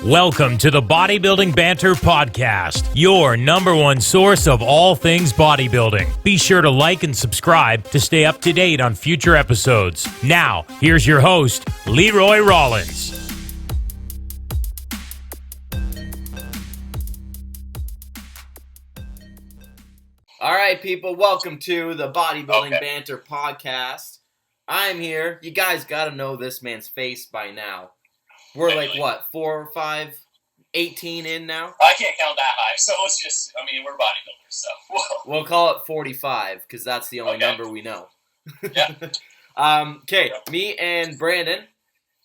Welcome to the Bodybuilding Banter Podcast, your number one source of all things bodybuilding. Be sure to like and subscribe to stay up to date on future episodes. Now, here's your host, Leroy Rollins. All right, people, welcome to the Bodybuilding Banter Podcast. I'm here. You guys got to know this man's face by now. We're like, what, 4, 5, 18 in now? I can't count that high, so let's just, we're bodybuilders, so. We'll call it 45, because that's the only number we know. Yeah. Okay, me and Brandon,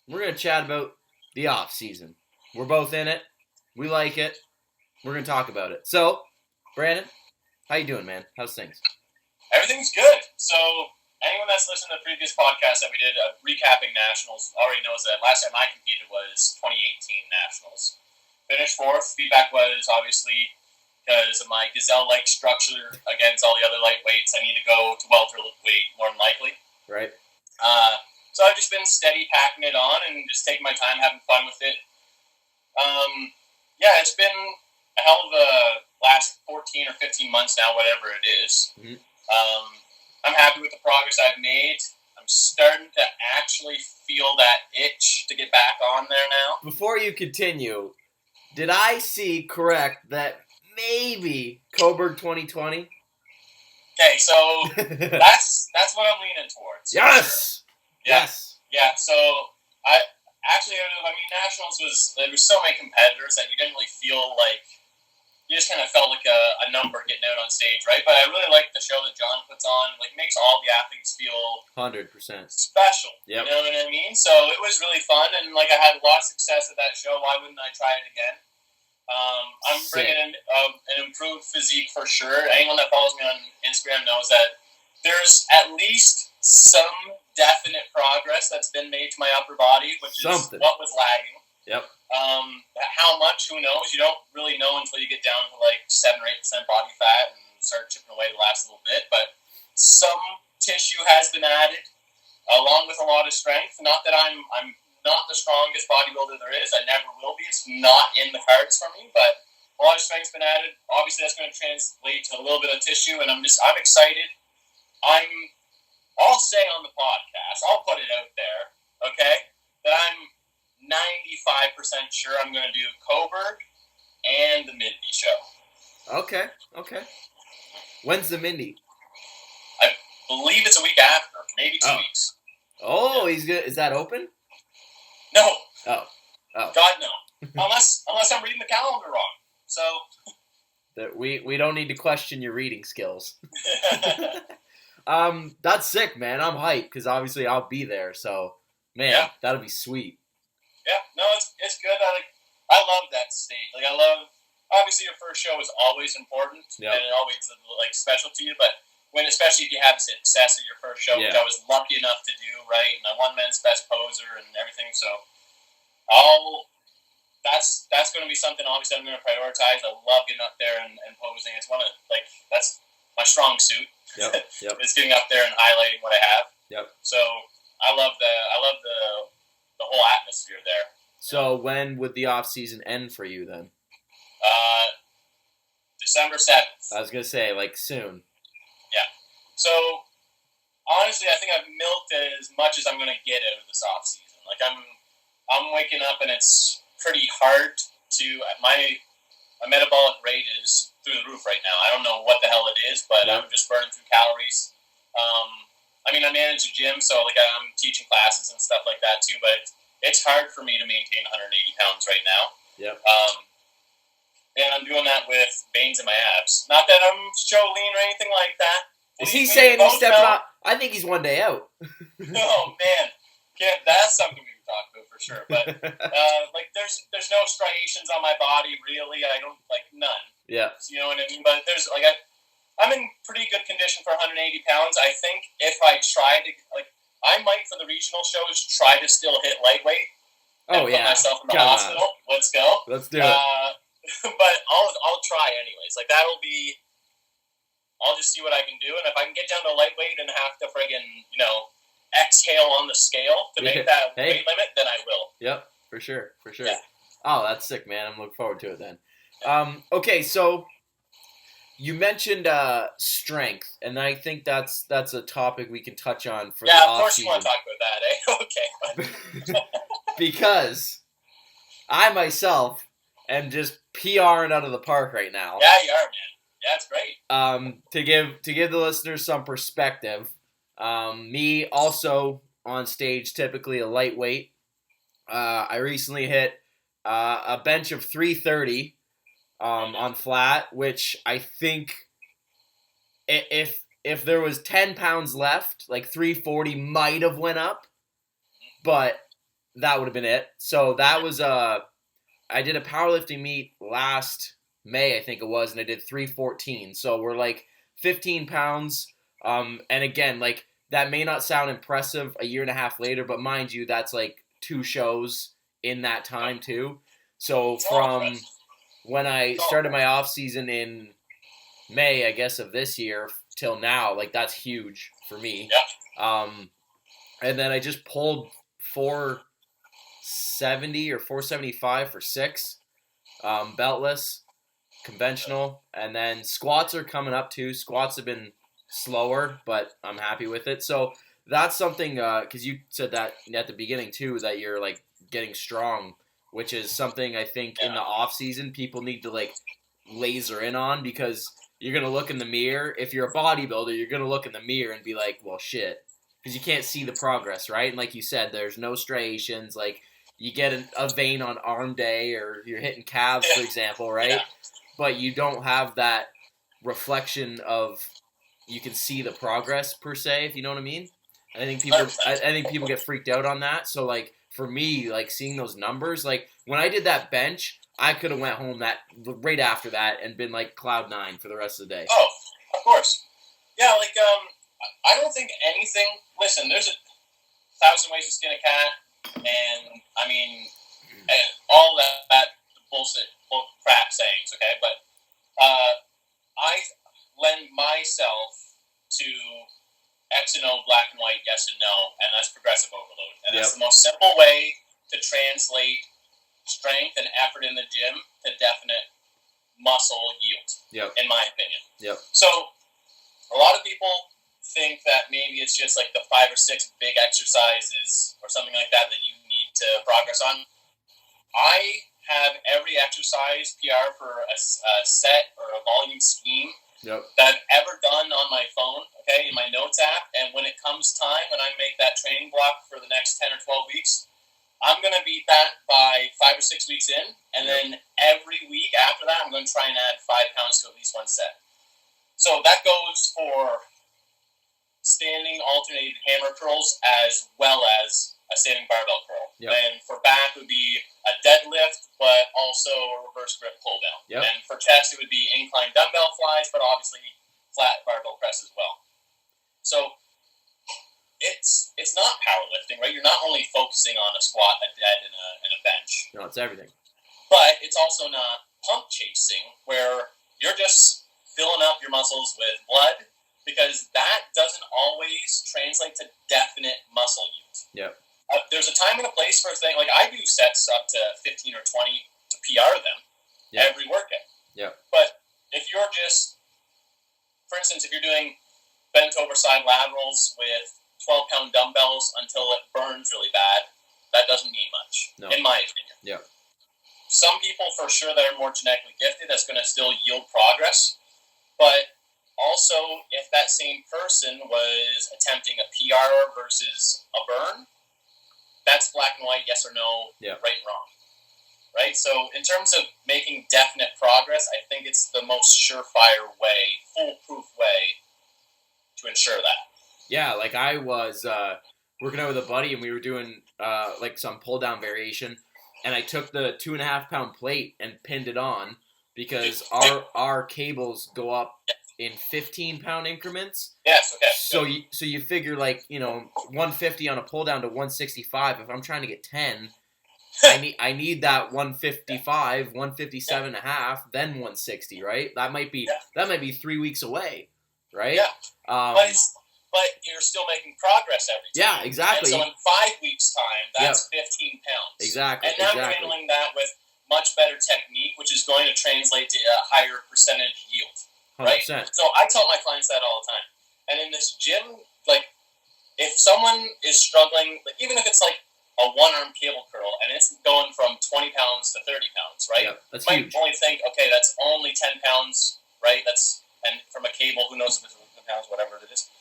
we're going to chat about the off-season. We're both in it. We like it. We're going to talk about it. So, Brandon, how you doing, man? How's things? Everything's good. So, anyone that's listened to the previous podcast that we did, recapping Nationals, already knows that last time I competed was 2018 Nationals. Finished fourth. Feedback was, obviously, because of my gazelle-like structure against all the other lightweights, I need to go to welterweight more than likely. Right. So I've just been steady packing it on and just taking my time, having fun with it. Yeah, it's been a hell of a last 14 or 15 months now, whatever it is. Mm-hmm. I'm happy with the progress I've made. I'm starting to actually feel that itch to get back on there now. Before you continue, did I see correct that maybe Coburg 2020? Okay, so that's what I'm leaning towards. Yes! Sure. Yes! Yeah, so Nationals there was so many competitors that you didn't really feel like, you just kind of felt like a number getting out on stage, right? But I really like the show that John puts on. Like, makes all the athletes feel 100% special. Yep. You know what I mean? So it was really fun, and like I had a lot of success at that show. Why wouldn't I try it again? I'm bringing in an improved physique for sure. Anyone that follows me on Instagram knows that there's at least some definite progress that's been made to my upper body, which is what was lagging. Yep. How much, who knows? You don't really know until you get down to like 7 or 8% body fat and start chipping away the last little bit. But some tissue has been added, along with a lot of strength. Not that I'm not the strongest bodybuilder there is. I never will be. It's not in the cards for me. But a lot of strength's been added. Obviously, that's going to translate to a little bit of tissue, and I'm excited. I'll say on the podcast, I'll put it out there, okay, that I'm 95% sure I'm going to do Coburg and the Mindy show. Okay. When's the Mindy? I believe it's a week after, maybe 2 weeks. Oh, he's good. Is that open? No. Oh. God, no. Unless I'm reading the calendar wrong. So. We don't need to question your reading skills. That's sick, man. I'm hyped because obviously I'll be there. So, man, that'll be sweet. Yeah, no, it's good. I love that stage. Like, obviously your first show is always important, and it always special to you. But especially if you have success at your first show, which I was lucky enough to do, right? And I won men's best poser and everything. So, that's going to be something obviously I'm going to prioritize. I love getting up there and posing. It's that's my strong suit. Yep. It's getting up there and highlighting what I have. Yep. So I love the whole atmosphere there. So when would the off season end for you then? December 7th. I was gonna say soon. Yeah. So honestly, I think I've milked as much as I'm gonna get out of this off season. Like I'm waking up and it's pretty hard to my metabolic rate is through the roof right now. I don't know what the hell it is, but I'm just burning through calories. I manage a gym, so I'm teaching classes and stuff like that too. But it's hard for me to maintain 180 pounds right now. Yep. And I'm doing that with veins in my abs. Not that I'm show lean or anything like that. Is he saying he's stepping up? I think he's one day out. Oh man, that's something we can talk about for sure. But there's no striations on my body really. I don't none. Yeah. You know what I mean? But there's I'm in pretty good condition for 180 pounds. I think if I try to I might for the regional shows try to still hit lightweight. Oh and put myself in the hospital. Let's go. Let's do it. But I'll try anyways. That'll be. I'll just see what I can do, and if I can get down to lightweight and have to friggin' exhale on the scale to make that weight limit, then I will. Yep, for sure. Yeah. Oh, that's sick, man. I'm looking forward to it then. Okay, so you mentioned strength, and I think that's a topic we can touch on for the off-season. Yeah, of course you want to talk about that, eh? Okay. Because I myself am just PRing out of the park right now. Yeah, you are, man. Yeah, it's great. To give the listeners some perspective, me also on stage, typically a lightweight. I recently hit a bench of 330 on flat, which I think if there was 10 pounds left, like 340 might have went up, but that would have been it. So that was I did a powerlifting meet last May, I think it was, and I did 314. So we're like 15 pounds. And again, like that may not sound impressive a year and a half later, but mind you, that's like 2 shows in that time too. So from when I started my off season in May, I guess, of this year till now, like that's huge for me. Yeah. And then I just pulled 470 or 475 for 6, beltless, conventional, and then squats are coming up too. Squats have been slower, but I'm happy with it. So that's something, because you said that at the beginning too, that you're like getting strong, which is something I think in the off season people need to like laser in on, because you're gonna look in the mirror. If you're a bodybuilder, you're gonna look in the mirror and be like, well, shit, because you can't see the progress, right? And like you said, there's no striations. Like you get a vein on arm day, or you're hitting calves, for example, right? Yeah. But you don't have that reflection of you can see the progress per se, if you know what I mean. I think people get freaked out on that. So like for me, like seeing those numbers, like when I did that bench, I could have went home that right after that and been like cloud 9 for the rest of the day. Oh, of course. Yeah, like I don't think anything. Listen, there's 1,000 ways to skin a cat, and I mean, and all that bullshit, crap sayings. Okay, but I lend myself to X and O, black and white, yes and no, and that's progressive overload. And that's the most simple way to translate strength and effort in the gym to definite muscle yield, in my opinion. So a lot of people think that maybe it's just like the 5 or 6 big exercises or something like that you need to progress on. I have every exercise PR for a set or a volume scheme that I've ever done on my phone, okay, in my notes app. And when it comes time, when I make that training block for the next 10 or 12 weeks, I'm going to beat that by 5 or 6 weeks in. And then every week after that, I'm going to try and add 5 pounds to at least one set. So that goes for standing alternated hammer curls as well as a standing barbell curl. And for back, it would be a deadlift, but also a reverse grip pull down. And for chest, it would be incline dumbbell flies, but obviously flat barbell press as well. So it's not powerlifting, right? You're not only focusing on a squat, a dead, and a bench. No, it's everything. But it's also not pump chasing, where you're just filling up your muscles with blood, because that doesn't always translate to definite muscle yield. There's a time and a place for a thing. Like I do sets up to 15 or 20 to PR them every workout. But if you're just, for instance, if you're doing bent over side laterals with 12-pound dumbbells until it burns really bad, that doesn't mean much, in my opinion. Some people, for sure, that are more genetically gifted, that's going to still yield progress. But also, if that same person was attempting a PR versus a burn, that's black and white, yes or no, right and wrong. Right? So in terms of making definite progress, I think it's the most surefire way, foolproof way to ensure that. Yeah, like I was working out with a buddy, and we were doing like some pull down variation, and I took the 2.5 pound plate and pinned it on, because our cables go up in 15 pound increments. Yes, okay. So you figure, like, 150 on a pull down to 165. If I'm trying to get 10, I need that 155, 157 and a half, then 160, right? That might be 3 weeks away, right? But you're still making progress every time. Yeah, exactly. And so in 5 weeks' time, that's 15 pounds. Exactly. And now you're handling that with to translate to a higher percentage yield, right? 100%. So I tell my clients that all the time. And in this gym, like, if someone is struggling, like, even if it's like a one-arm cable curl and it's going from 20 pounds to 30 pounds, right? Yeah, that's you might huge. only think, okay, that's only 10 pounds, right? And from a cable, who knows if it's 10 pounds, whatever it is,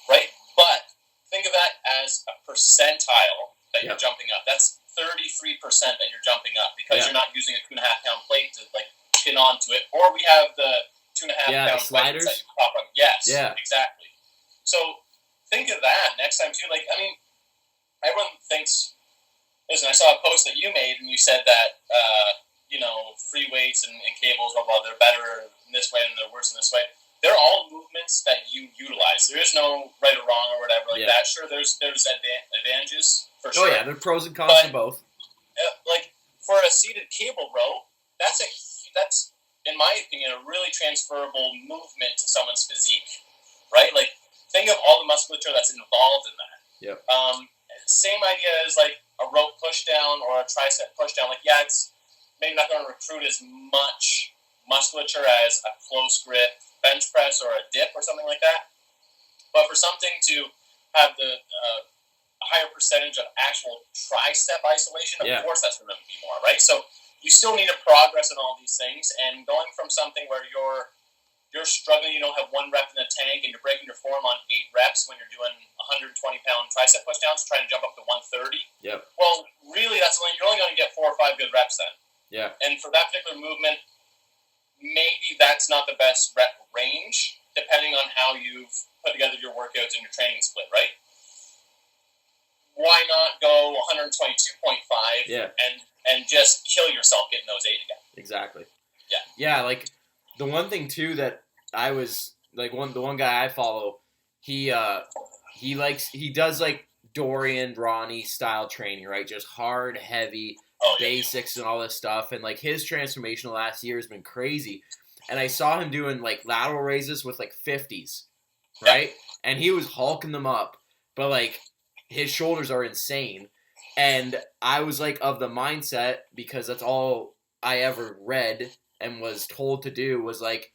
right? But think of that as a percentile that you're jumping up. That's 33% that you're jumping up because you're not using a 2.5 pound plate to like pin onto it, or we have the 2.5 pound sliders that you pop on. Yes, yeah, exactly. So think of that next time too. Like, I mean, everyone thinks. Listen, I saw a post that you made, and you said that free weights and cables, well, they're better in this way and they're worse in this way. They're all movements that you utilize. There is no right or wrong or whatever like that. Sure, there's advantages for sure. Oh yeah, there are pros and cons to both. Like for a seated cable row, that's in my opinion a really transferable movement to someone's physique, right? Like think of all the musculature that's involved in that. Yep. Same idea as like a rope push down or a tricep push down. Like it's maybe not going to recruit as much musculature as a close grip bench press or a dip or something like that. But for something to have the higher percentage of actual tricep isolation, of course that's going to be more, right? So you still need to progress in all these things, and going from something where you're struggling, you don't have one rep in the tank, and you're breaking your form on 8 reps when you're doing 120-pound tricep push downs, trying to jump up to 130. Yep. Well, really, you're only going to get 4 or 5 good reps then. Yeah. And for that particular movement, maybe that's not the best rep range, depending on how you've put together your workouts and your training split, right? Why not go 122.5 and just kill yourself getting those 8 again? Exactly. Yeah. Yeah, like the one thing too that I was like the one guy I follow, he does like Dorian Ronnie style training, right? Just hard, heavy basics and all this stuff, and like his transformation last year has been crazy. And I saw him doing like lateral raises with like 50s, right? And he was hulking them up, but like his shoulders are insane. And I was like of the mindset, because that's all I ever read and was told to do, was like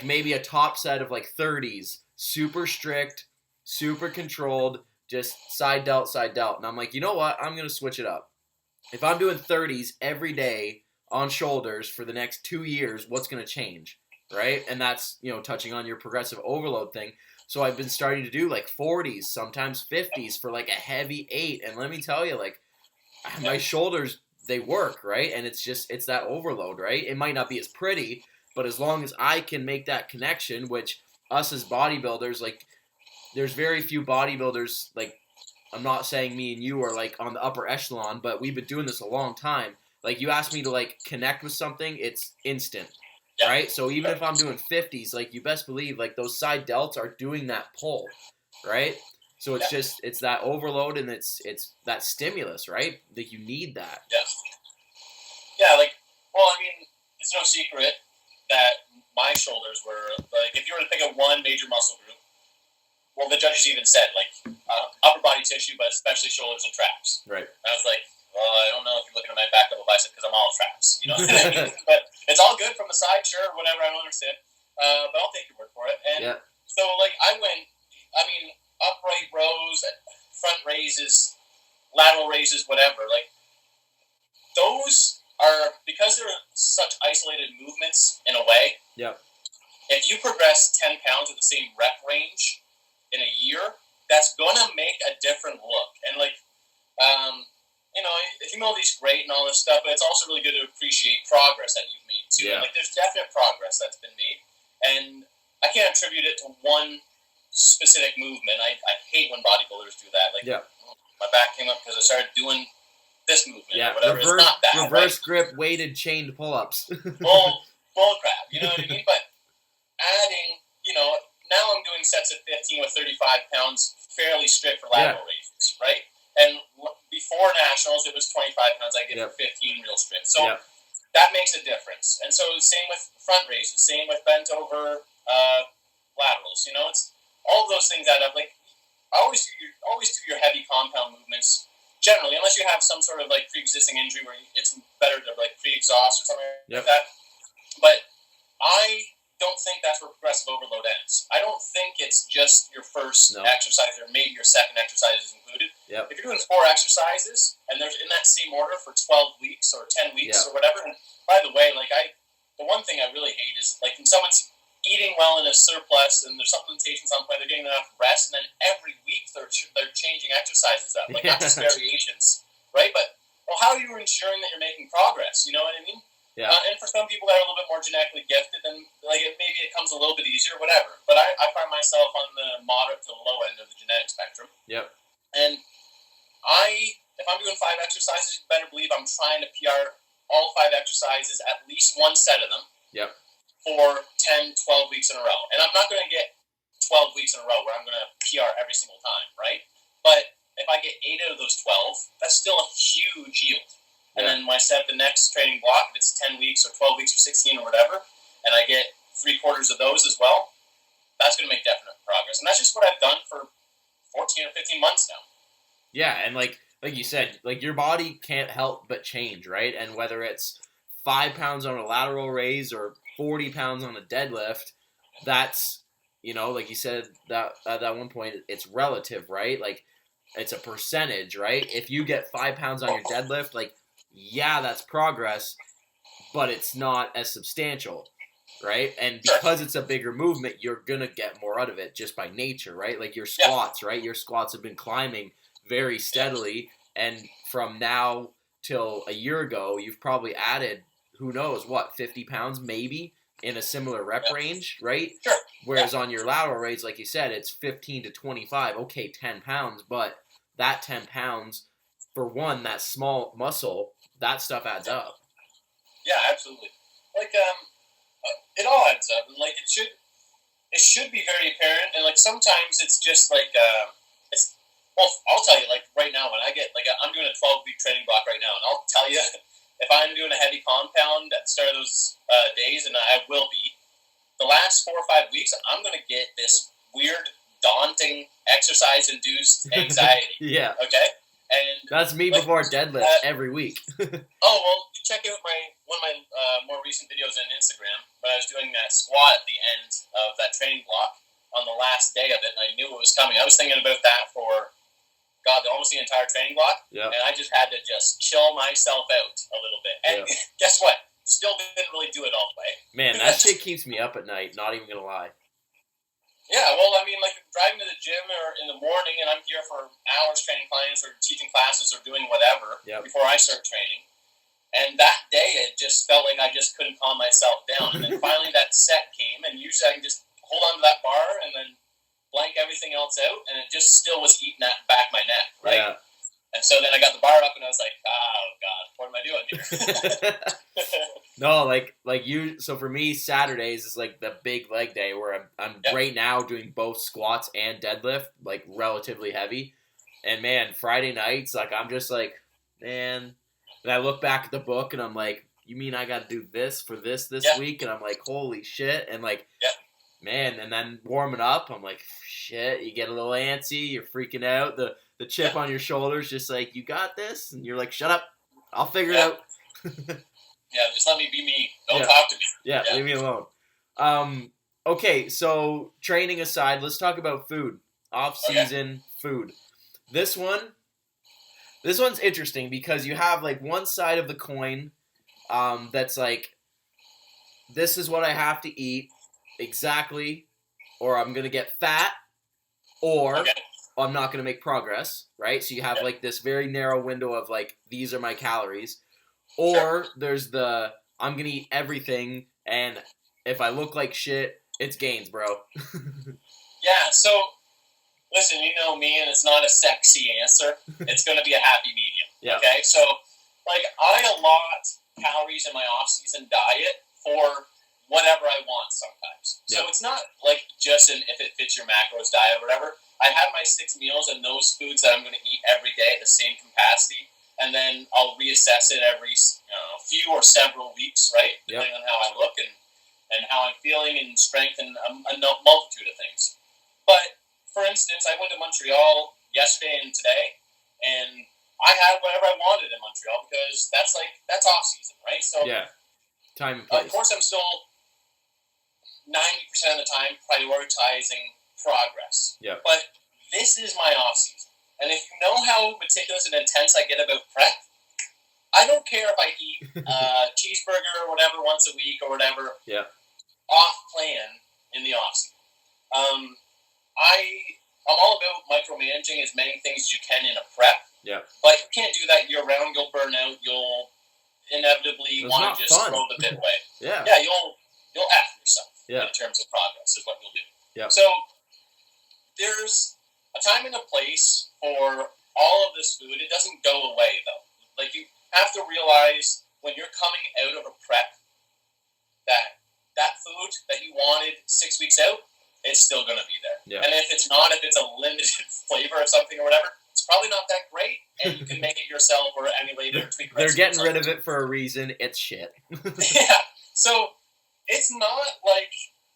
maybe a top set of like 30s, super strict, super controlled, just side delt. And I'm like, you know what? I'm going to switch it up. If I'm doing 30s every day on shoulders for the next 2 years, what's going to change, right? And that's, touching on your progressive overload thing. So I've been starting to do like 40s, sometimes 50s for like a heavy 8. And let me tell you, like my shoulders, they work, right? And it's that overload, right? It might not be as pretty, but as long as I can make that connection, which us as bodybuilders, like there's very few bodybuilders, like I'm not saying me and you are like on the upper echelon, but we've been doing this a long time. Like you ask me to like connect with something, it's instant, right? So even if I'm doing 50s, like you best believe like those side delts are doing that pull, right? So it's just, it's that overload and it's that stimulus, right? That you need that. Yeah, like, well, I mean, it's no secret that my shoulders were, like, if you were to pick up one major muscle group, well, the judges even said, like, upper body tissue, but especially shoulders and traps. Right. And I was like, well, I don't know if you're looking at my back double bicep because I'm all traps, you know what I mean? But it's all good from the side, sure, whatever, I don't understand. But I'll take your word for it. And so, like, upright rows, front raises, lateral raises, whatever, like, those are, because they're such isolated movements in a way, if you progress 10 pounds at the same rep range in a year, that's going to make a different look. And, like, humility's great and all this stuff, but it's also really good to appreciate progress that you've made, too. And, like, there's definite progress that's been made. And I can't attribute it to one specific movement. I hate when bodybuilders do that. Like, my back came up because I started doing this movement or whatever. It's not that, reverse grip, weighted chained pull-ups. bull crap, you know what I mean? But adding, now I'm doing sets of 15 with 35 pounds, fairly strict for lateral raises, right? And before nationals, it was 25 pounds. I get 15 real strict. So that makes a difference. And so same with front raises, same with bent over laterals. It's all of those things add up. Like always do your heavy compound movements generally, unless you have some sort of like pre-existing injury where it's better to like pre-exhaust or something like that. But I don't think that's where progressive overload ends. I don't think it's just your first exercise or maybe your second exercise is included. Yep. If you're doing 4 exercises and there's in that same order for 12 weeks or 10 weeks or whatever, and by the way, the one thing I really hate is like when someone's eating well in a surplus and their supplementation's on point, they're getting enough rest, and then every week they're changing exercises up, like not just variations, right? But how are you ensuring that you're making progress? You know what I mean? Yeah. And for some people that are a little bit more genetically gifted, then maybe it comes a little bit easier, whatever. But I find myself on the moderate to the low end of the genetic spectrum. Yep. And if I'm doing 5 exercises, you better believe I'm trying to PR all 5 exercises, at least one set of them. Yep. For 10, 12 weeks in a row. And I'm not going to get 12 weeks in a row where I'm going to PR every single time, right? But if I get 8 out of those 12, that's still a huge yield. And then when I set the next training block, if it's 10 weeks or 12 weeks or 16 or whatever, and I get 3/4 of those as well, that's going to make definite progress. And that's just what I've done for 14 or 15 months now. Yeah, and like you said, like your body can't help but change, right? And whether it's 5 pounds on a lateral raise or 40 pounds on a deadlift, that's, like you said that at that one point, it's relative, right? Like it's a percentage, right? If you get 5 pounds on your deadlift, like, yeah, that's progress, but it's not as substantial, right? And because it's a bigger movement, you're going to get more out of it just by nature, right? Like your squats, right? Your squats have been climbing very steadily, and from now till a year ago, you've probably added, who knows, 50 pounds maybe in a similar rep range, right? Sure. Whereas on your lateral raise, like you said, it's 15 to 25, okay, 10 pounds, but that 10 pounds, for one, that small muscle, that stuff adds up. Yeah, absolutely. Like, it all adds up, and like it should be very apparent. And like sometimes it's just like, I'll tell you, like right now when I get I'm doing a 12-week training block right now, and I'll tell you if I'm doing a heavy compound at the start of those days, and I will be, the last 4 or 5 weeks, I'm gonna get this weird, daunting, exercise-induced anxiety. Yeah. Okay. And that's me before deadlift every week. Oh, well, you check out one of my more recent videos on Instagram when I was doing that squat at the end of that training block on the last day of it, and I knew it was coming. I was thinking about that for, almost the entire training block, and I just had to just chill myself out a little bit. And guess what? Still didn't really do it all the way. Man, that shit keeps me up at night, not even going to lie. Yeah, well, I mean, like driving to the gym or in the morning, and I'm here for hours training clients or teaching classes or doing whatever before I start training. And that day, it just felt like I just couldn't calm myself down. And then finally that set came, and usually I can just hold on to that bar and then blank everything else out, and it just still was eating that back my neck, right? Yeah. And so then I got the bar up, and I was like, oh, God, what am I doing here? No, so for me, Saturdays is like the big leg day where I'm right now doing both squats and deadlift, like relatively heavy. And man, Friday nights, like I'm just like, man, and I look back at the book and I'm like, you mean I got to do this for this week? And I'm like, holy shit. And like, man, and then warming up, I'm like, shit, you get a little antsy, you're freaking out. The chip on your shoulders, just like, you got this? And you're like, shut up, I'll figure it out. Yeah, just let me be me. Don't talk to me. Yeah, leave me alone. Okay, so training aside, let's talk about food. Off-season food. This one's interesting because you have like one side of the coin that's like, this is what I have to eat exactly, or I'm going to get fat, or I'm not going to make progress, right? So you have like this very narrow window of like, these are my calories. Or there's the, I'm going to eat everything, and if I look like shit, it's gains, bro. Yeah, so, listen, you know me, and it's not a sexy answer. It's going to be a happy medium, okay? So, like, I allot calories in my off-season diet for whatever I want sometimes. So it's not, like, just an if it fits your macros diet or whatever. I have my 6 meals and those foods that I'm going to eat every day at the same capacity. And then I'll reassess it every few or several weeks, right? Depending on how I look and how I'm feeling and strength and a multitude of things. But, for instance, I went to Montreal yesterday and today, and I had whatever I wanted in Montreal because that's off-season, right? So Time and place. Of course, I'm still 90% of the time prioritizing progress. Yeah. But this is my off season. And if you know how meticulous and intense I get about prep, I don't care if I eat a cheeseburger or whatever once a week or whatever. Yeah. Off plan in the off season. I'm all about micromanaging as many things as you can in a prep. Yeah. But you can't do that year round. You'll burn out. You'll inevitably want to just throw the bit away. Yeah. Yeah, you'll F yourself in terms of progress is what you'll do. Yeah. So there's a time and a place for all of this food. It doesn't go away though. Like you have to realize when you're coming out of a prep that food that you wanted 6 weeks out, it's still going to be there. Yeah. And if it's a limited flavor of something or whatever, it's probably not that great, and you can make it yourself or emulate it or tweak it. They're getting rid of it for a reason. It's shit. Yeah. So it's not like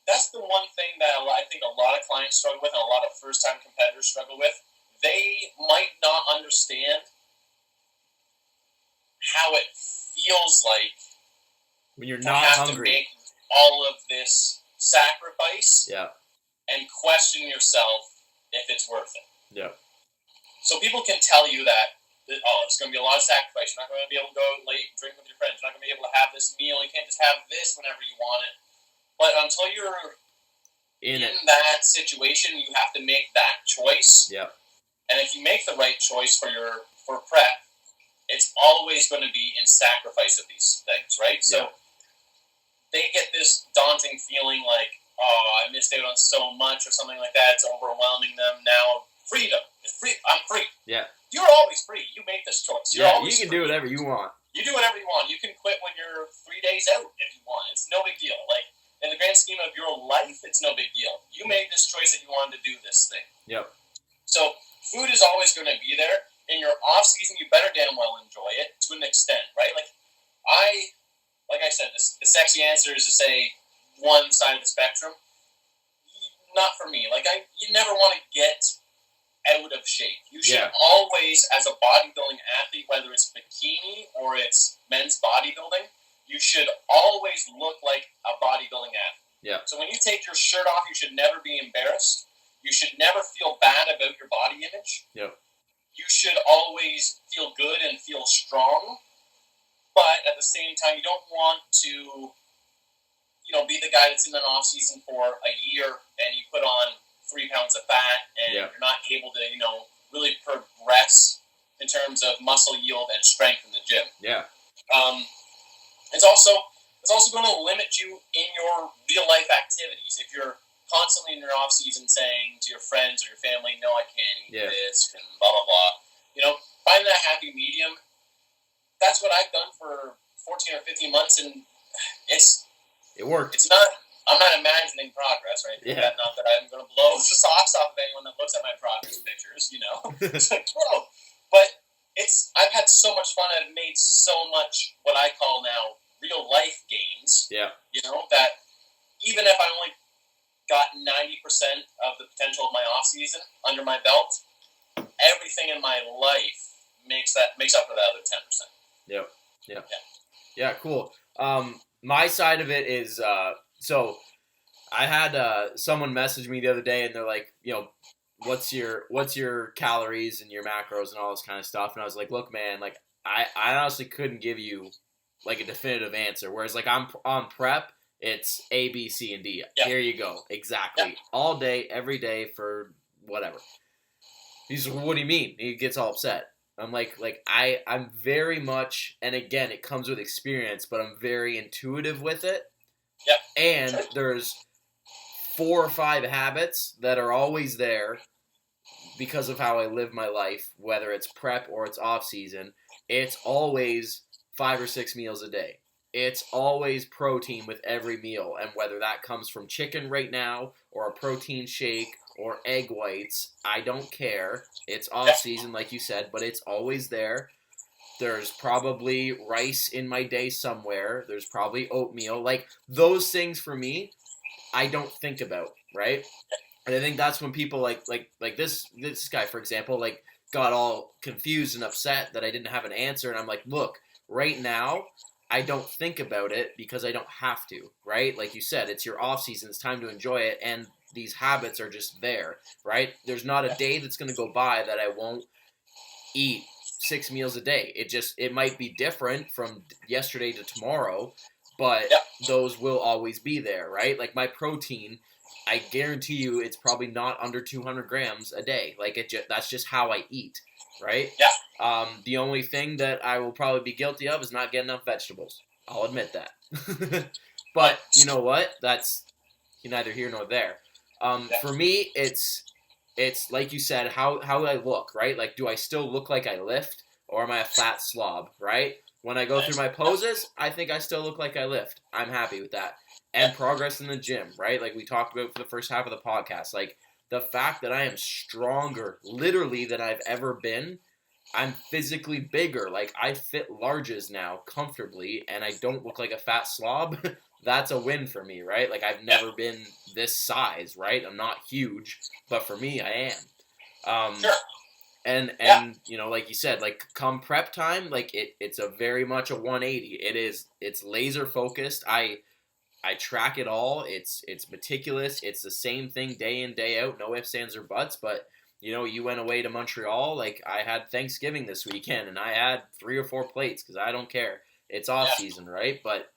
that's the one thing that I think a lot of clients struggle with and a lot of first-time competitors struggle with. They might not understand how it feels like when you're to not have hungry. to make all of this sacrifice and question yourself if it's worth it. Yeah. So people can tell you that, it's going to be a lot of sacrifice. You're not going to be able to go out late and drink with your friends. You're not going to be able to have this meal. You can't just have this whenever you want it. But until you're in that situation, you have to make that choice. Yeah. And if you make the right choice for prep, it's always going to be in sacrifice of these things, right? So they get this daunting feeling like, I missed out on so much or something like that. It's overwhelming them. Now, freedom. I'm free. Yeah. You're always free. You make this choice. You're always you can free. do whatever you want. You do whatever you want. You can quit when you're 3 days out if you want. It's no big deal. Like, in the grand scheme of your life, it's no big deal. You made this choice that you wanted to do this thing. Yep. So, food is always going to be there. In your off season, you better damn well enjoy it to an extent, right? Like I said, the sexy answer is to say one side of the spectrum. Not for me. Like you never want to get out of shape. You should always, as a bodybuilding athlete, whether it's bikini or it's men's bodybuilding, you should always look like a bodybuilding athlete. Yeah. So when you take your shirt off, you should never be embarrassed. You should never feel bad about your body image. Yep. You should always feel good and feel strong, but at the same time, you don't want to, be the guy that's in an off season for a year and you put on 3 pounds of fat and you're not able to, really progress in terms of muscle yield and strength in the gym. Yeah. It's also going to limit you in your real life activities if you're constantly in your off season saying to your friends or your family, no, I can't eat this and blah, blah, blah. Find that happy medium. That's what I've done for 14 or 15 months, and it worked. I'm not imagining progress, right? Yeah. Not that I'm going to blow the socks off of anyone that looks at my progress pictures, It's like, bro. But I've had so much fun. I've made so much what I call now real life gains. Yeah. That even if I only got 90% of the potential of my off season under my belt, everything in my life makes up for the other 10%. Yep. Yeah. Cool. My side of it is so I had someone message me the other day and they're like, what's your calories and your macros and all this kind of stuff, and I was like, look, man, like I honestly couldn't give you like a definitive answer. Whereas like I'm on prep, it's A, B, C, and D. Yeah. Here you go. Exactly. Yeah. All day, every day for whatever. He's like, what do you mean? He gets all upset. I'm like I'm very much, and again, it comes with experience, but I'm very intuitive with it. Yeah. And there's 4 or 5 habits that are always there because of how I live my life, whether it's prep or it's off season. It's always 5 or 6 meals a day. It's always protein with every meal, and whether that comes from chicken right now or a protein shake or egg whites, I don't care. It's off season, like you said, but it's always there. There's probably rice in my day somewhere. There's probably oatmeal. Like, those things for me, I don't think about, right? And I think that's when people like this guy, for example, like got all confused and upset that I didn't have an answer. And I'm like, look, right now, I don't think about it because I don't have to, right? Like you said, it's your off season. It's time to enjoy it. And these habits are just there, right? There's not a day that's going to go by that I won't eat 6 meals a day. It might be different from yesterday to tomorrow, but those will always be there, right? Like my protein, I guarantee you it's probably not under 200 grams a day. Like that's just how I eat, right? Yeah. The only thing that I will probably be guilty of is not getting enough vegetables. I'll admit that. But you know what? That's neither here nor there. For me, it's like you said, how I look, right? Like, do I still look like I lift, or am I a fat slob, right? When I go through my poses, I think I still look like I lift. I'm happy with that. And progress in the gym, right? Like we talked about for the first half of the podcast. Like, the fact that I am stronger, literally, than I've ever been. I'm physically bigger. Like, I fit larges now comfortably, and I don't look like a fat slob. That's a win for me, right? Like, I've never been this size, right? I'm not huge, but for me, I am. Sure. And you know, like you said, like, come prep time, like, it's a very much a 180. It's laser focused. I track it all. It's meticulous. It's the same thing day in, day out. No ifs, ands, or buts. But, you know, you went away to Montreal. Like, I had Thanksgiving this weekend, and I had 3 or 4 plates because I don't care. It's off season, right? But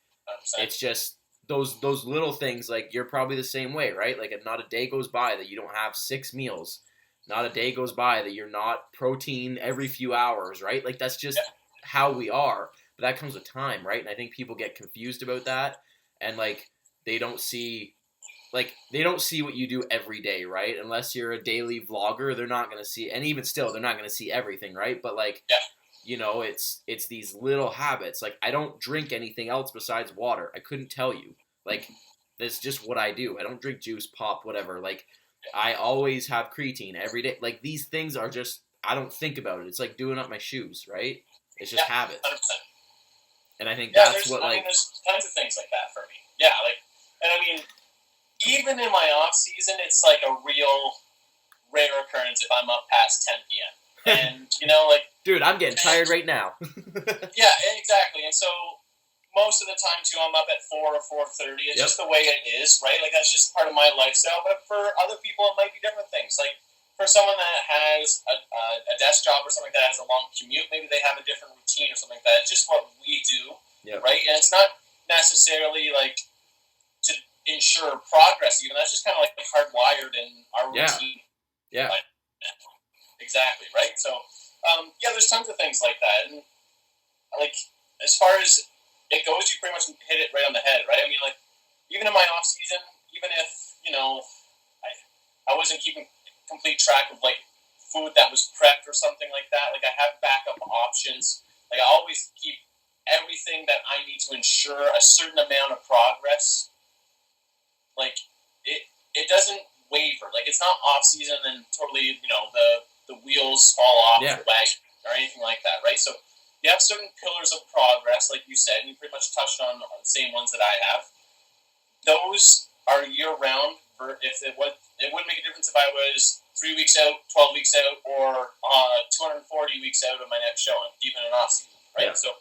100%. it's just those little things. Like, you're probably the same way, right? Like, not a day goes by that you don't have 6 meals. Not a day goes by that you're not protein every few hours, right? Like, that's just how we are. But that comes with time, right? And I think people get confused about that. And, like, they don't see what you do every day, right? Unless you're a daily vlogger, they're not going to see, and even still, they're not going to see everything, right? But, like, you know, it's these little habits. Like, I don't drink anything else besides water. I couldn't tell you. Like, that's just what I do. I don't drink juice, pop, whatever. Like, I always have creatine every day. Like, these things are just, I don't think about it. It's like doing up my shoes, right? It's just habits. 100%. And I think that's what, like... there's tons of things like that for me. Yeah, like, and I mean, even in my off season, it's like a real rare occurrence if I'm up past 10 p.m. And, you know, like... Dude, I'm getting tired right now. Yeah, exactly. And so, most of the time, too, I'm up at 4 or 4:30. It's just the way it is, right? Like, that's just part of my lifestyle. But for other people, it might be different things. Like, for someone that has a desk job or something that has a long commute, maybe they have a different routine or something like that. It's just what we do, right? And it's not necessarily, like, to ensure progress even. That's just kind of, like, hardwired in our routine. Yeah. Like, exactly, right? So, there's tons of things like that. And, like, as far as it goes, you pretty much hit it right on the head, right? I mean, like, even in my off season, even if, you know, I wasn't keeping complete track of, like, food that was prepped or something like that, like, I have backup options. Like, I always keep everything that I need to ensure a certain amount of progress. Like, it doesn't waver. Like, it's not off season and totally, you know, the wheels fall off the wagon or anything like that, right? So you have certain pillars of progress, like you said, and you pretty much touched on the same ones that I have. Those are year-round. It wouldn't make a difference if I was 3 weeks out, 12 weeks out, or 240 weeks out of my next show, and even an off-season, right? Yeah. So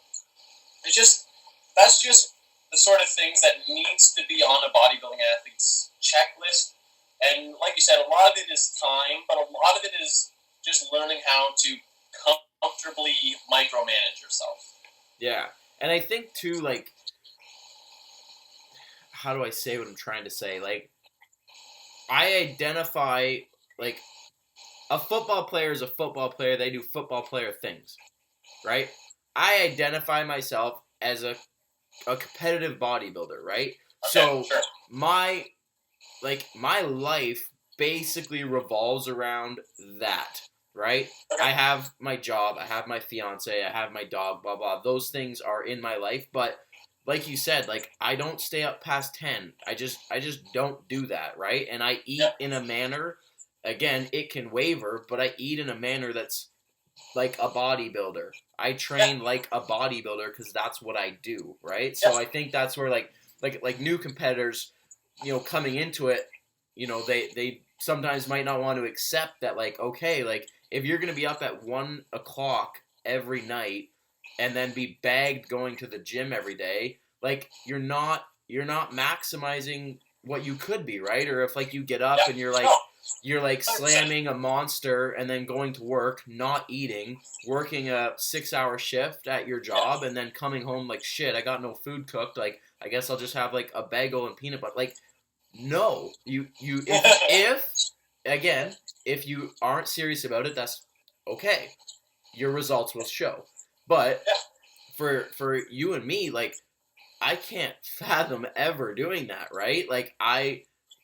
that's just the sort of things that needs to be on a bodybuilding athlete's checklist. And like you said, a lot of it is time, but a lot of it is just learning how to comfortably micromanage yourself. Yeah. And I think, too, like, how do I say what I'm trying to say? Like, I identify, like, a football player is a football player. They do football player things, right? I identify myself as a competitive bodybuilder, right? Okay, sure. my life basically revolves around that, right? Okay. I have my job, I have my fiance, I have my dog, blah, blah. Those things are in my life, but like you said, like, I don't stay up past 10. I just don't do that, right? And I eat in a manner, again, it can waver, but I eat in a manner that's like a bodybuilder. I train like a bodybuilder because that's what I do, right? So I think that's where, like new competitors, you know, coming into it, you know, they sometimes might not want to accept that, like, okay, like, if you're going to be up at 1 o'clock every night and then be bagged going to the gym every day, like you're not maximizing what you could be, right? Or if like you get up and you're like 100%. slamming a monster and then going to work, not eating, working a 6-hour shift at your job, and then coming home like, shit, I got no food cooked. Like, I guess I'll just have like a bagel and peanut butter. Like, no, if you aren't serious about it, that's okay. Your results will show. But for you and me, like, I can't fathom ever doing that, right? Like,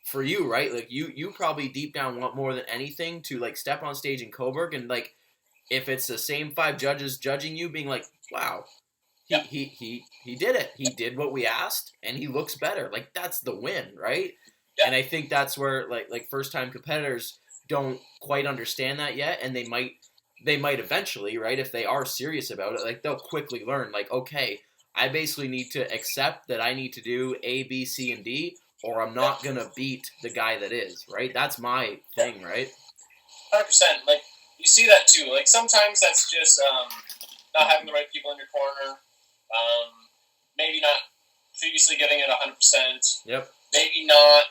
for you, right? Like, you probably deep down want more than anything to, like, step on stage in Coburg and, like, if it's the same 5 judges judging you, being like, wow, he did it. He did what we asked, and he looks better. Like, that's the win, right? Yeah. And I think that's where, like first-time competitors don't quite understand that yet, and they might eventually, right? If they are serious about it, like, they'll quickly learn, like, okay, I basically need to accept that I need to do A, B, C, and D, or I'm not going to beat the guy that is, right? That's my thing, right? 100%. Like, you see that too. Like, sometimes that's just not having the right people in your corner. Maybe not previously giving it 100%. Yep. Maybe not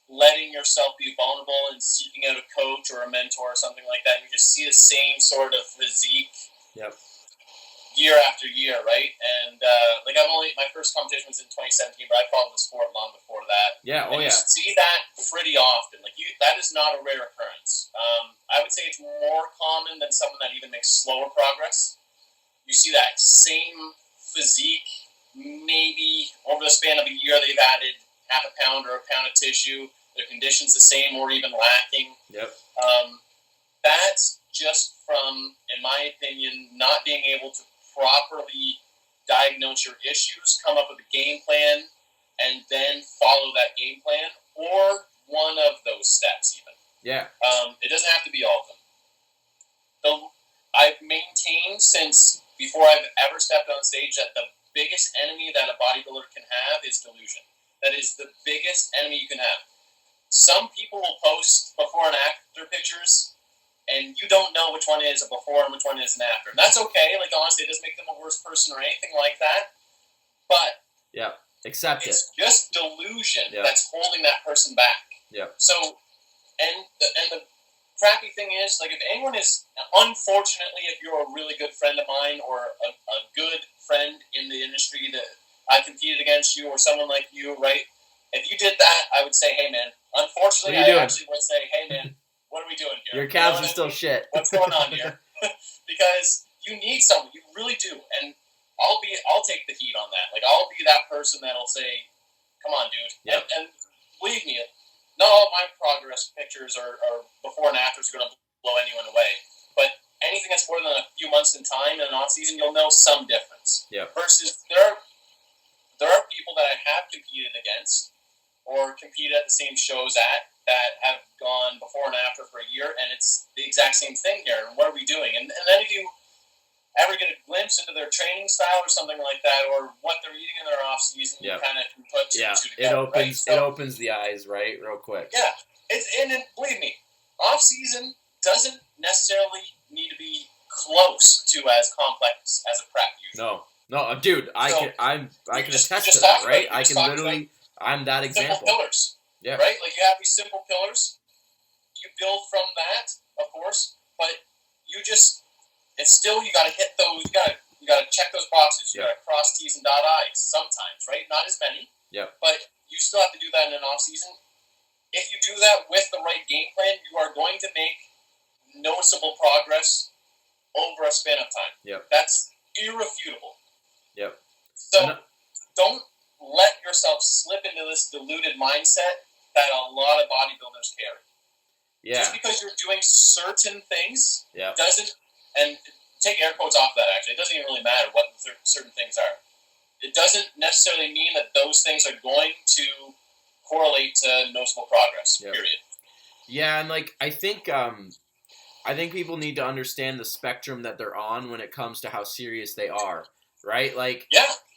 letting yourself be vulnerable and seeking out a coach or a mentor or something like that. You just see the same sort of physique. Yep. Year after year, right? And like, my first competition was in 2017, but I followed the sport long before that. Yeah, and you see that pretty often. Like, that is not a rare occurrence. I would say it's more common than someone that even makes slower progress. You see that same physique, maybe over the span of a year, they've added half a pound or a pound of tissue. Their condition's the same or even lacking. Yep. That's just from, in my opinion, not being able to properly diagnose your issues, come up with a game plan, and then follow that game plan, or one of those steps even. Yeah. It doesn't have to be all of them. I've maintained since before I've ever stepped on stage that the biggest enemy that a bodybuilder can have is delusion. That is the biggest enemy you can have. Some people will post before and after pictures, and you don't know which one is a before and which one is an after. And that's okay. Like, honestly, it doesn't make them a worse person or anything like that. But accept it. It's just delusion that's holding that person back. Yeah. So, and the crappy thing is, like, if anyone is, unfortunately, if you're a really good friend of mine or a good friend in the industry that I competed against you or someone like you, right? If you did that, I would say, hey, man. Unfortunately, I actually would say, hey, man, what are we doing here? Your calves are still shit. What's going on here? Because you need someone. You really do. And I'll take the heat on that. Like, I'll be that person that'll say, come on, dude. Yep. And believe me, not all of my progress pictures or before and afters are going to blow anyone away. But anything that's more than a few months in time in an off-season, you'll know some difference. Yeah. Versus there are people that I have competed against or competed at the same shows that have gone before and after for a year, and it's the exact same thing here. And what are we doing? And then if you ever get a glimpse into their training style or something like that, or what they're eating in their off season, you kind of can put two and two together. It opens the eyes, right, real quick. Yeah, believe me, off season doesn't necessarily need to be close to as complex as a prep usually. No, dude, I can attest to that, right? I can literally, I'm that example. Simple pillars. Yeah. Right? Like, you have these simple pillars. You build from that, of course, but it's still, you got to hit those, you got to check those boxes. You got to cross T's and dot I's sometimes, right? Not as many. Yeah. But you still have to do that in an off season. If you do that with the right game plan, you are going to make noticeable progress over a span of time. Yep. That's irrefutable. Yep. So don't let yourself slip into this deluded mindset that a lot of bodybuilders carry. Yeah. Just because you're doing certain things doesn't, and take air quotes off that actually, it doesn't even really matter what certain things are. It doesn't necessarily mean that those things are going to correlate to noticeable progress, period. Yeah, and like, I think people need to understand the spectrum that they're on when it comes to how serious they are, right? Like,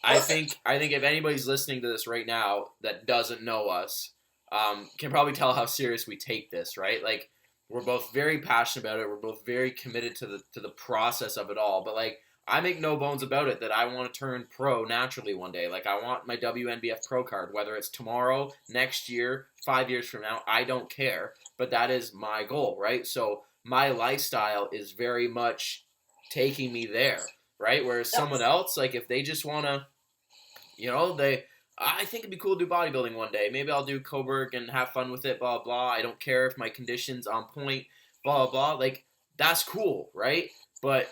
I think if anybody's listening to this right now that doesn't know us, can probably tell how serious we take this, right? Like, we're both very passionate about it. We're both very committed to the process of it all. But like, I make no bones about it that I want to turn pro naturally one day. Like, I want my WNBF pro card, whether it's tomorrow, next year, 5 years from now, I don't care. But that is my goal, right? So my lifestyle is very much taking me there, right? Whereas someone else, like, if they just want to, I think it'd be cool to do bodybuilding one day. Maybe I'll do Coburg and have fun with it, blah, blah. I don't care if my condition's on point, blah, blah. Like, that's cool, right? But,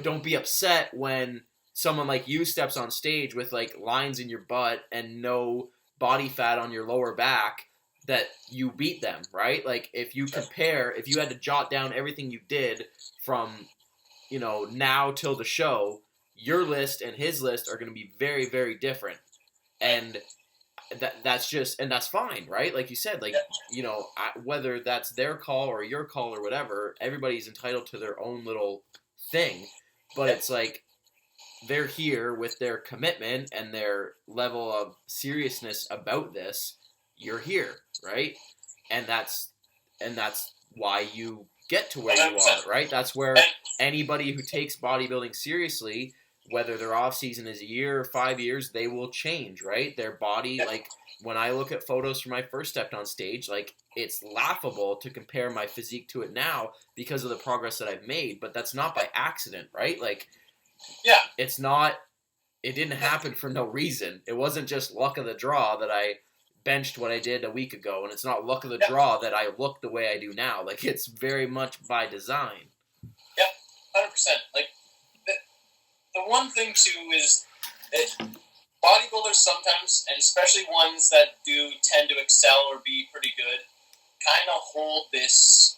don't be upset when someone like you steps on stage with, like, lines in your butt and no body fat on your lower back that you beat them, right? Like, if you had to jot down everything you did from, now till the show, your list and his list are going to be very, very different. And that's fine, right? Like you said, like, whether that's their call or your call or whatever, everybody's entitled to their own little thing. But it's like, they're here with their commitment and their level of seriousness about this. You're here, right? And that's why you get to where you are, right? That's where anybody who takes bodybuilding seriously, whether their off season is a year or 5 years, they will change, right? Their body, like, when I look at photos from my first stepped on stage, like, it's laughable to compare my physique to it now because of the progress that I've made, but that's not by accident, right? Like, it didn't happen for no reason. It wasn't just luck of the draw that I benched what I did a week ago, and it's not luck of the draw that I look the way I do now. Like, it's very much by design. Yeah, 100%. Like, the one thing, too, is that bodybuilders sometimes, and especially ones that do tend to excel or be pretty good, kind of hold this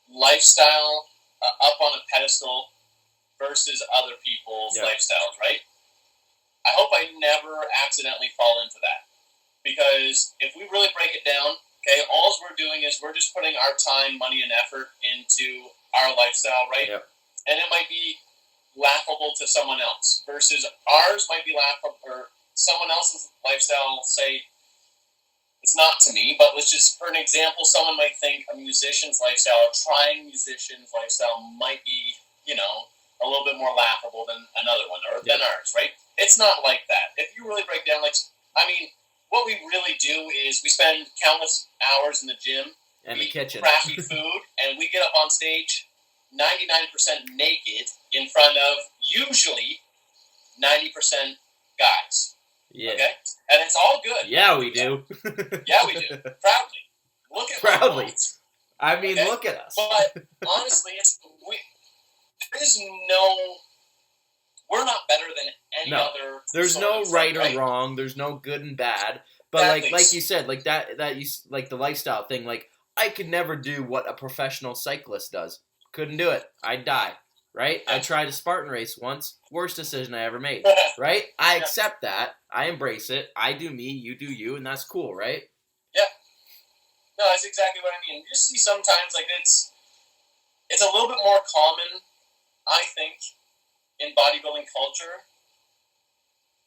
lifestyle up on a pedestal versus other people's lifestyles, right? I hope I never accidentally fall into that. Because if we really break it down, okay, all we're doing is we're just putting our time, money, and effort into our lifestyle, right? Yep. And it might be laughable to someone else versus ours might be laughable, or someone else's lifestyle, say, it's not to me, but let's just, for an example, someone might think a musician's lifestyle, a trying musician's lifestyle might be, a little bit more laughable than another one, or than ours, right? It's not like that. If you really break down, what we really do is we spend countless hours in the gym, and the kitchen, crappy food, and we get up on stage 99% naked in front of usually 90% guys. Yeah. Okay? And it's all good. Yeah, we do. Yeah, we do. Proudly. Look at Proudly. I mean, okay? Look at us. But honestly, there is no... We're not better than any other. There's no right or wrong. There's no good and bad. But like you said, like that you like the lifestyle thing. Like, I could never do what a professional cyclist does. Couldn't do it. I'd die. Right? I tried a Spartan race once. Worst decision I ever made. Right? I accept that. I embrace it. I do me. You do you, and that's cool, right? Yeah. No, that's exactly what I mean. You see sometimes like it's a little bit more common, I think, in bodybuilding culture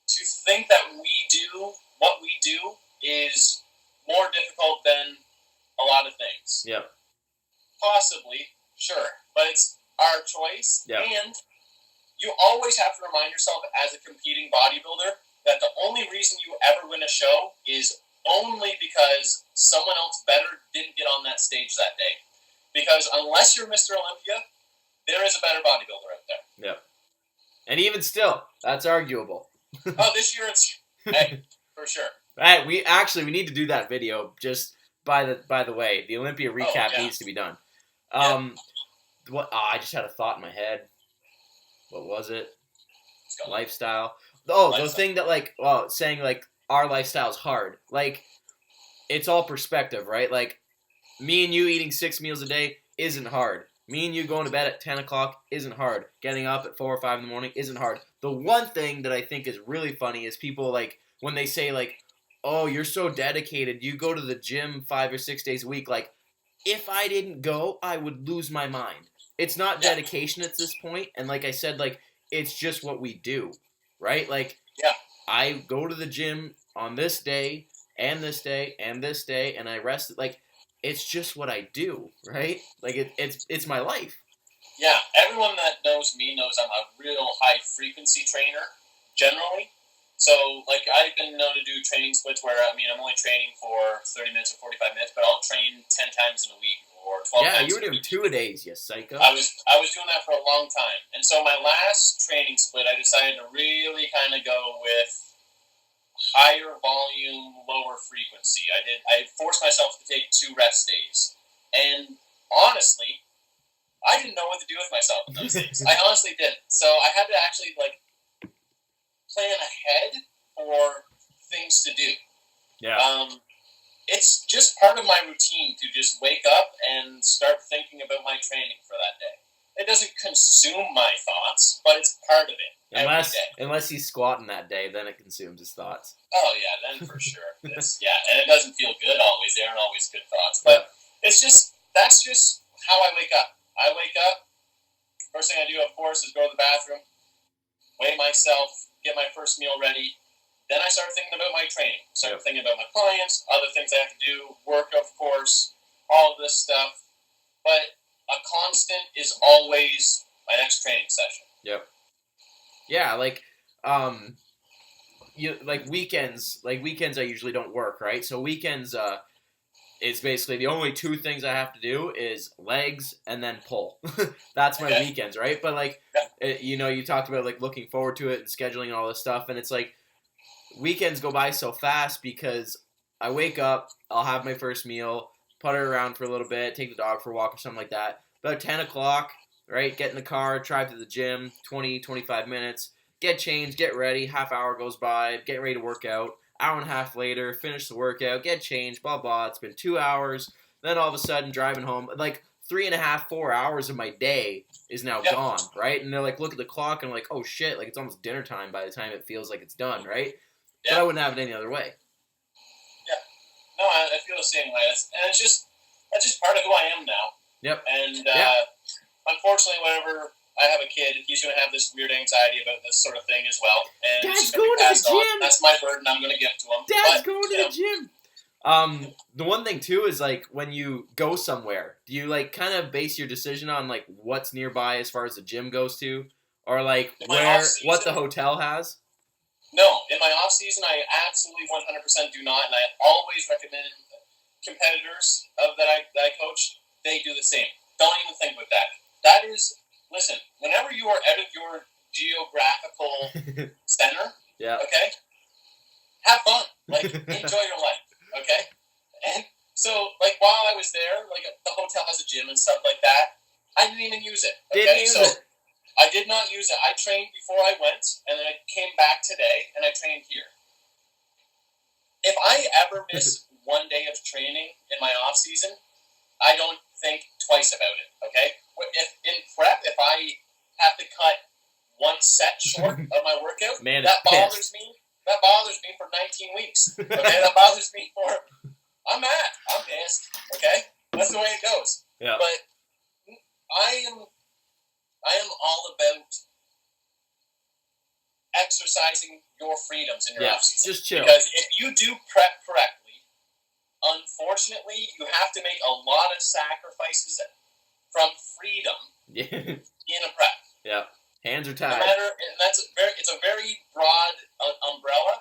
to think that what we do is more difficult than a lot of things. Yeah. Possibly, sure. But it's our choice. Yeah. And you always have to remind yourself as a competing bodybuilder that the only reason you ever win a show is only because someone else better didn't get on that stage that day. Because unless you're Mr. Olympia, there is a better bodybuilder out there. Yeah. And even still, that's arguable. Oh, this year it's for sure. Right, we need to do that video. Just by the way, the Olympia recap needs to be done. I just had a thought in my head. What was it? Lifestyle. Oh, the thing that saying like our lifestyle's hard. Like, it's all perspective, right? Like, me and you eating 6 meals a day isn't hard. Me and you going to bed at 10 o'clock isn't hard. Getting up at 4 or 5 in the morning isn't hard. The one thing that I think is really funny is people, like, when they say, like, oh, you're so dedicated. You go to the gym 5 or 6 days a week. Like, if I didn't go, I would lose my mind. It's not dedication at this point. And like I said, like, it's just what we do, right? Like, I go to the gym on this day and this day and this day, and I rest. Like, it's just what I do, right? Like, it's my life. Yeah, everyone that knows me knows I'm a real high-frequency trainer, generally. So, like, I've been known to do training splits where, I'm only training for 30 minutes or 45 minutes, but I'll train 10 times in a week or 12 times Yeah, you were in a doing week. 2-a-days, you psycho. I was doing that for a long time. And so my last training split, I decided to really kind of go with higher volume, lower frequency. I forced myself to take 2 rest days. And honestly, I didn't know what to do with myself in those days. I honestly didn't. So I had to actually, plan ahead for things to do. Yeah. It's just part of my routine to just wake up and start thinking about my training for that day. It doesn't consume my thoughts, but it's part of it every day. Unless he's squatting that day, then it consumes his thoughts. Oh, yeah, then for sure. And it doesn't feel good always. There aren't always good thoughts. But that's just how I wake up. I wake up, first thing I do, of course, is go to the bathroom, weigh myself, get my first meal ready. Then I start thinking about my training. Start thinking about my clients, other things I have to do, work, of course, all of this stuff. But a constant is always my next training session. Yep. Yeah, weekends I usually don't work, right? So weekends it's basically the only 2 things I have to do is legs and then pull. That's my weekends, right? But you talked about looking forward to it and scheduling and all this stuff, and it's weekends go by so fast because I wake up, I'll have my first meal, putter around for a little bit, take the dog for a walk or something like that. About 10 o'clock, right, get in the car, drive to the gym, 20, 25 minutes, get changed, get ready, half hour goes by, get ready to work out, hour and a half later, finish the workout, get changed, blah, blah, it's been 2 hours, then all of a sudden driving home, 3.5, 4 hours of my day is now gone, right? And they're look at the clock and I'm oh shit, it's almost dinner time by the time it feels like it's done, right? Yeah. But I wouldn't have it any other way. Yeah. No, I feel the same way. That's just part of who I am now. Yep. And unfortunately, whenever I have a kid, he's going to have this weird anxiety about this sort of thing as well. And Dad's going to the gym. That's my burden I'm going to give to him. Dad's going to the gym. The one thing too is when you go somewhere, do you kind of base your decision on what's nearby as far as the gym goes to, or what the hotel has? No, in my off season, I absolutely 100% do not, and I always recommend competitors that I coach. They do the same. Don't even think with that. That is, listen. Whenever you are out of your geographical center, okay, have fun. Enjoy your life. Okay, and so while I was there, the hotel has a gym and stuff like that. I didn't even use it. Okay, I did not use it. I trained before I went, and then I came back today, and I trained here. If I ever miss one day of training in my off season, I don't think twice about it. Okay, if in prep, if I have to cut one set short of my workout, that bothers me. That bothers me for 19 weeks. Okay, that bothers me for. I'm mad. I'm pissed. Okay, that's the way it goes. Yeah. But I am all about exercising your freedoms in your off-season. Just chill. Because if you do prep correctly, unfortunately, you have to make a lot of sacrifices from freedom in a prep. Yeah. Hands are tied. It's a very broad umbrella,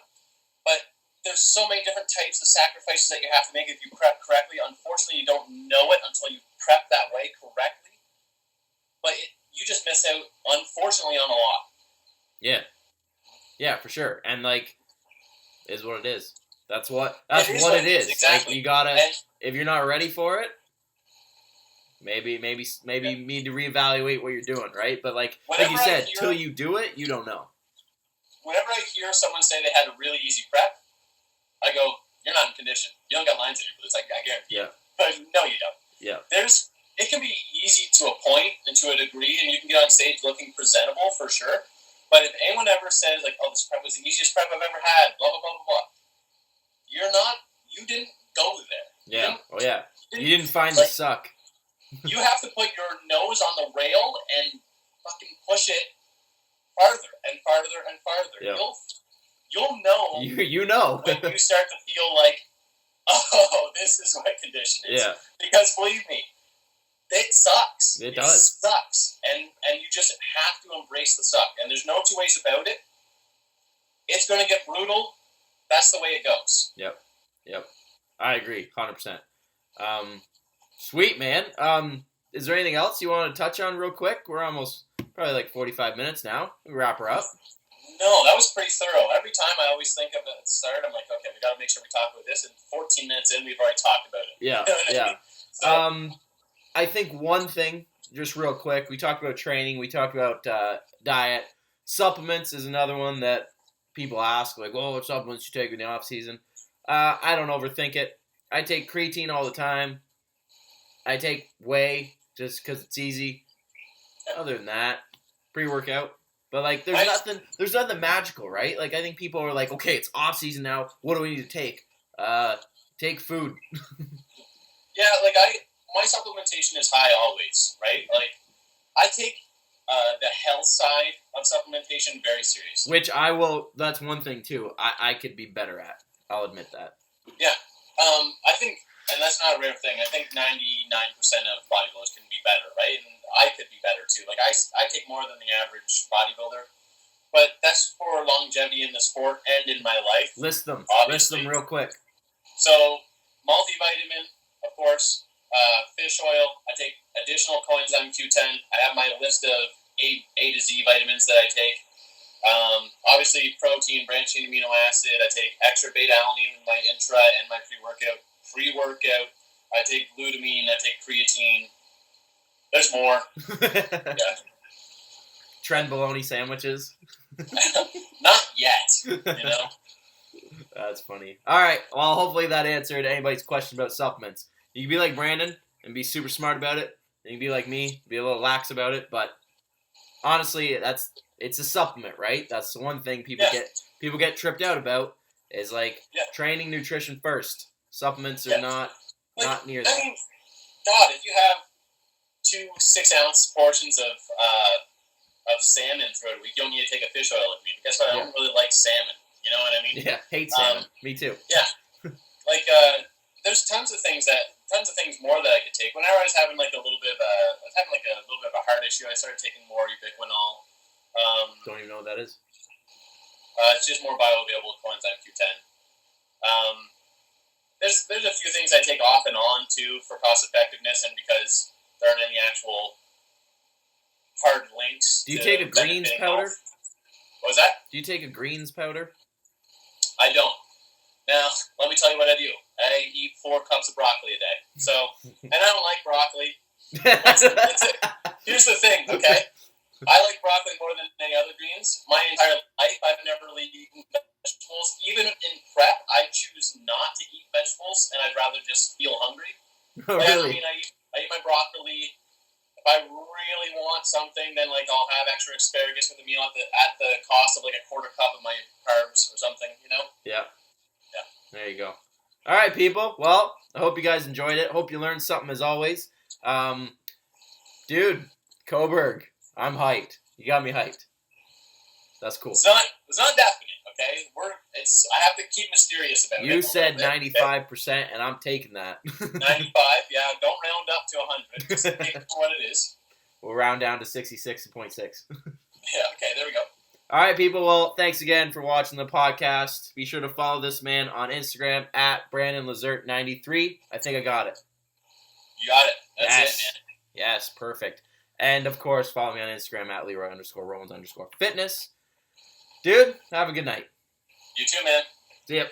but there's so many different types of sacrifices that you have to make if you prep correctly. Unfortunately, you don't know it until you prep that way correctly. But you just miss out, unfortunately, on a lot. Yeah. Yeah, for sure. And is what it is. That's what it is. Exactly. You gotta, if you're not ready for it, maybe you need to reevaluate what you're doing, right? But like you said, till you do it, you don't know. Whenever I hear someone say they had a really easy prep, I go, "You're not in condition. You don't got lines in your boots. I guarantee." Yeah. But no, you don't. Yeah. It can be easy to a point and to a degree, and you can get on stage looking presentable for sure. But if anyone ever says "Oh, this prep was the easiest prep I've ever had," blah blah blah blah blah, you didn't go there. Yeah. You didn't find the suck. You have to put your nose on the rail and fucking push it farther and farther and farther. Yeah. You'll know. You know when you start to feel like, oh, this is what condition is. Yeah. Because believe me, it sucks. It does. It sucks. And you just have to embrace the suck. And there's no two ways about it. It's going to get brutal. That's the way it goes. Yep. I agree, 100%. Sweet, man. Is there anything else you want to touch on real quick? We're almost probably like 45 minutes now. We wrap her up. No, that was pretty thorough. Every time I always think of it at the start, I'm like, okay, we got to make sure we talk about this. And 14 minutes in, we've already talked about it. Yeah, You know what I mean? So, I think one thing, just real quick, we talked about training, we talked about diet. Supplements is another one that people ask, like, well, what supplements you take in the off season? I don't overthink it. I take creatine all the time. I take whey just because it's easy. Other than that, pre-workout. But like, there's nothing magical, right? Like, I think people are like, okay, it's off season now. What do we need to take? Take food. Yeah, like my supplementation is high always, right? Like, I take the health side of supplementation very seriously. Which that's one thing too, I could be better at. I'll admit that. Yeah. I think, and that's not a rare thing, I think 99% of bodybuilders can be better, right? And I could be better too. Like, I take more than the average bodybuilder, but that's for longevity in the sport and in my life. List them. Obviously. List them real quick. So, multivitamin, of course, fish oil, I take additional coenzyme Q10. I have my list of A to Z vitamins that I take. Obviously, protein, branched chain amino acid. I take extra beta alanine in my intra and my pre-workout. I take glutamine. I take creatine. There's more. Yeah. Trenbolone sandwiches. Not yet, you know? That's funny. All right. Well, hopefully that answered anybody's question about supplements. You can be like Branden and be super smart about it. You can be like me, be a little lax about it. But honestly, it's a supplement, right? That's the one thing people get tripped out about is like training nutrition first. Supplements are not near that. I mean, God, if you have 2 6-ounce portions of salmon throughout a week, you don't need to take a fish oil with me. Guess what? I don't really like salmon. You know what I mean? Yeah, hate salmon. Me too. Yeah, like there's tons of things more that I could take. Whenever I was having like a little bit of a heart issue, I started taking more ubiquinol. Don't even know what that is. It's just more bioavailable coenzyme Q10. There's a few things I take off and on too for cost effectiveness and because there aren't any actual hard links. Do you take a greens powder? What was that? Do you take a greens powder? I don't. Now, let me tell you what I do. I eat 4 cups of broccoli a day. So, and I don't like broccoli. Here's the thing, okay? I like broccoli more than any other greens. My entire life, I've never really eaten vegetables. Even in prep, I choose not to eat vegetables, and I'd rather just feel hungry. Oh, really? I mean, I eat my broccoli. If I really want something, then like I'll have extra asparagus with a meal at the cost of like a quarter cup of my carbs or something, you know? Yeah. There you go. All right, people. Well, I hope you guys enjoyed it. Hope you learned something as always. Dude, Coburg, I'm hyped. You got me hyped. That's cool. It's not definite, okay? I have to keep mysterious about it. You said 95%, and I'm taking that. 95, yeah. Don't round up to 100. Just take it for what it is. We'll round down to 66.6. Yeah, okay, there we go. All right, people. Well, thanks again for watching the podcast. Be sure to follow this man on Instagram at Branden Liezert 93. I think I got it. You got it. That's it, man. Yes, perfect. And, of course, follow me on Instagram at Leroy_Rollins_fitness. Dude, have a good night. You too, man. See ya.